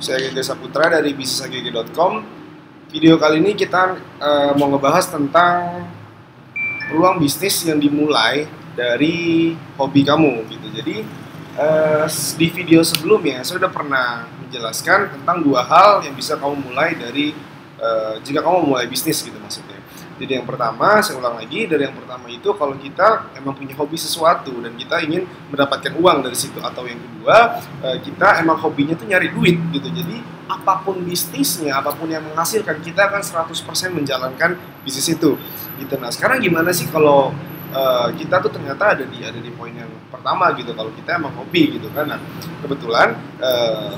Saya Gege Saputra dari bisnisagege.com. Video kali ini kita mau ngebahas tentang peluang bisnis yang dimulai dari hobi kamu gitu. Jadi di video sebelumnya saya sudah pernah menjelaskan tentang dua hal yang bisa kamu mulai dari jika kamu mulai bisnis gitu maksudnya. Jadi yang pertama, saya ulang lagi, dari yang pertama itu kalau kita emang punya hobi sesuatu dan kita ingin mendapatkan uang dari situ, atau yang kedua, kita emang hobinya tuh nyari duit gitu. Jadi apapun bisnisnya, apapun yang menghasilkan, kita akan 100% menjalankan bisnis itu gitu. Nah, sekarang gimana sih kalau kita tuh ternyata ada di poin yang pertama gitu, kalau kita emang hobi gitu kan. Nah, kebetulan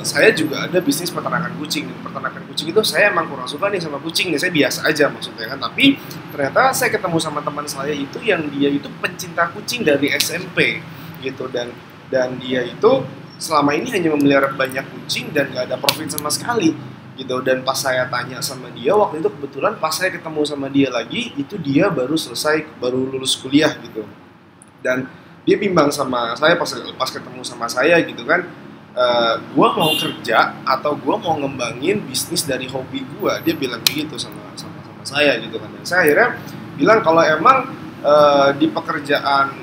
saya juga ada bisnis peternakan kucing. Peternakan kucing itu saya emang kurang suka nih sama kucing nih, saya biasa aja maksudnya kan. Tapi ternyata saya ketemu sama teman saya itu yang dia itu pencinta kucing dari SMP gitu, dan dia itu selama ini hanya memelihara banyak kucing dan gak ada profit sama sekali gitu. Dan pas saya tanya sama dia waktu itu, kebetulan pas saya ketemu sama dia lagi, itu dia baru lulus kuliah gitu. Dan dia bimbang sama saya pas ketemu sama saya gitu kan, gua mau kerja atau gua mau ngembangin bisnis dari hobi gua. Dia bilang begitu sama saya gitu kan. Dan saya akhirnya bilang kalau emang di pekerjaan,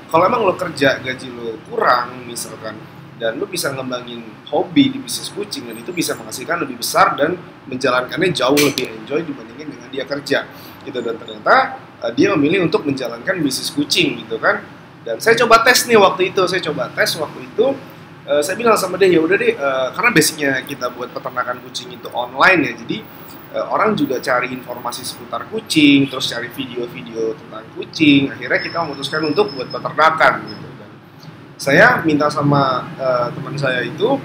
kalau emang lo kerja gaji lo kurang misalkan, dan lu bisa ngembangin hobi di bisnis kucing, dan itu bisa menghasilkan lebih besar dan menjalankannya jauh lebih enjoy dibandingin dengan dia kerja gitu. Dan ternyata dia memilih untuk menjalankan bisnis kucing gitu kan. Dan saya coba tes nih waktu itu, saya bilang sama dia, ya udah deh, karena basicnya kita buat peternakan kucing itu online ya, jadi orang juga cari informasi seputar kucing, terus cari video-video tentang kucing, akhirnya kita memutuskan untuk buat peternakan gitu. Saya minta sama teman saya itu,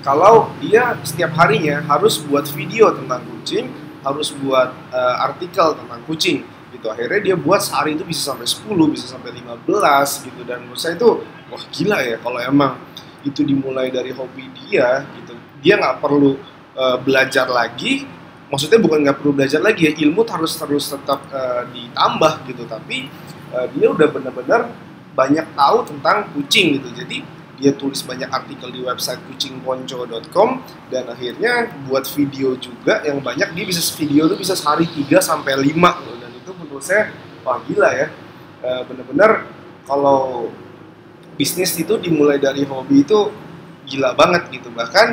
kalau dia setiap harinya harus buat video tentang kucing, harus buat artikel tentang kucing gitu. Akhirnya dia buat sehari itu bisa sampai 10, bisa sampai 15 gitu. Dan menurut saya itu, wah gila ya, kalau emang itu dimulai dari hobi dia gitu. Dia nggak perlu belajar lagi, maksudnya bukan nggak perlu belajar lagi ya, ilmu harus terus tetap ditambah gitu. Tapi dia udah benar-benar banyak tahu tentang kucing gitu. Jadi dia tulis banyak artikel di website kucingponco.com, dan akhirnya buat video juga yang banyak. Dia bisa video tuh bisa sehari 3 sampai 5 loh. Dan itu menurut saya wah gila ya. Bener-bener kalau bisnis itu dimulai dari hobi itu gila banget gitu. Bahkan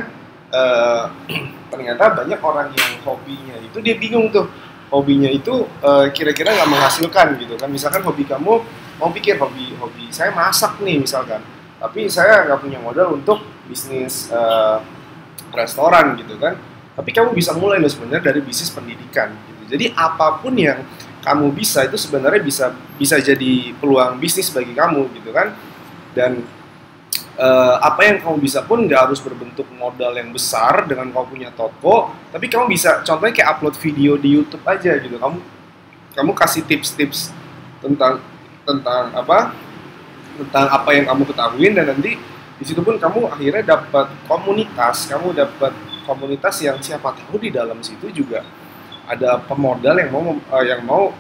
ternyata banyak orang yang hobinya itu dia bingung tuh, hobinya itu kira-kira nggak menghasilkan gitu kan. Misalkan hobi kamu, mau pikir hobi saya masak nih misalkan, tapi saya nggak punya modal untuk bisnis restoran gitu kan. Tapi kamu bisa mulai loh sebenarnya dari bisnis pendidikan gitu. Jadi apapun yang kamu bisa itu sebenarnya bisa jadi peluang bisnis bagi kamu gitu kan. Dan apa yang kamu bisa pun nggak harus berbentuk modal yang besar dengan kamu punya toko, tapi kamu bisa contohnya kayak upload video di YouTube aja gitu. Kamu kasih tips-tips tentang apa yang kamu ketahuin, dan nanti di situ pun kamu akhirnya dapat komunitas yang siapa tahu di dalam situ juga ada pemodal yang mau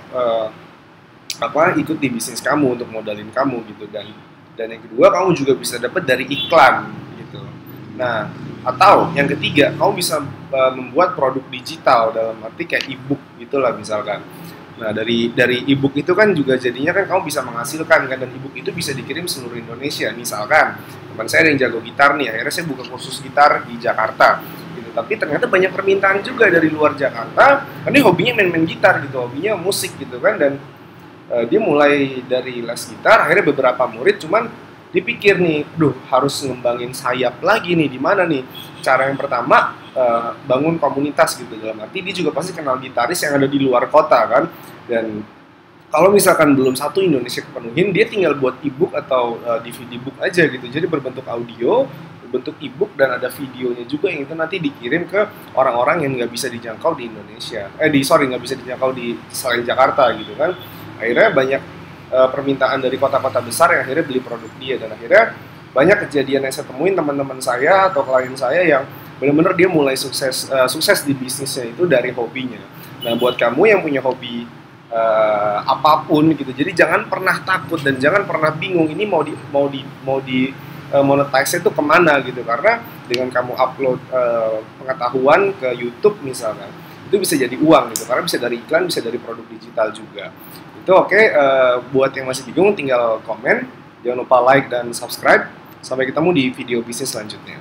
ikut di bisnis kamu untuk modalin kamu gitu. Dan yang kedua, kamu juga bisa dapat dari iklan gitu. Nah, atau yang ketiga, kamu bisa membuat produk digital, dalam arti kayak e-book gitulah misalkan. Nah, dari e-book itu kan juga jadinya kan kamu bisa menghasilkan kan, dan e-book itu bisa dikirim seluruh Indonesia. Misalkan teman saya yang jago gitar nih, akhirnya saya buka kursus gitar di Jakarta gitu. Tapi ternyata banyak permintaan juga dari luar Jakarta, karena hobinya main-main gitar gitu, hobinya musik gitu kan. Dan dia mulai dari les gitar, akhirnya beberapa murid, cuman dipikir nih, harus ngembangin sayap lagi nih, di mana nih? Cara yang pertama, bangun komunitas gitu, dalam arti dia juga pasti kenal gitaris yang ada di luar kota kan. Dan kalau misalkan belum satu Indonesia kepenuhin, dia tinggal buat e-book atau DVD book aja gitu. Jadi berbentuk audio, berbentuk e-book, dan ada videonya juga yang itu nanti dikirim ke orang-orang yang nggak bisa dijangkau di Indonesia. Nggak bisa dijangkau di selain Jakarta gitu kan. Akhirnya banyak permintaan dari kota-kota besar yang akhirnya beli produk dia. Dan akhirnya banyak kejadian yang saya temuin teman-teman saya atau klien saya yang benar-benar dia mulai sukses di bisnisnya itu dari hobinya. Nah, buat kamu yang punya hobi apapun gitu, jadi jangan pernah takut dan jangan pernah bingung ini mau monetize itu kemana gitu, karena dengan kamu upload pengetahuan ke YouTube misalkan, itu bisa jadi uang gitu, karena bisa dari iklan, bisa dari produk digital juga. Itu oke. Buat yang masih bingung tinggal komen, jangan lupa like dan subscribe. Sampai ketemu di video bisnis selanjutnya.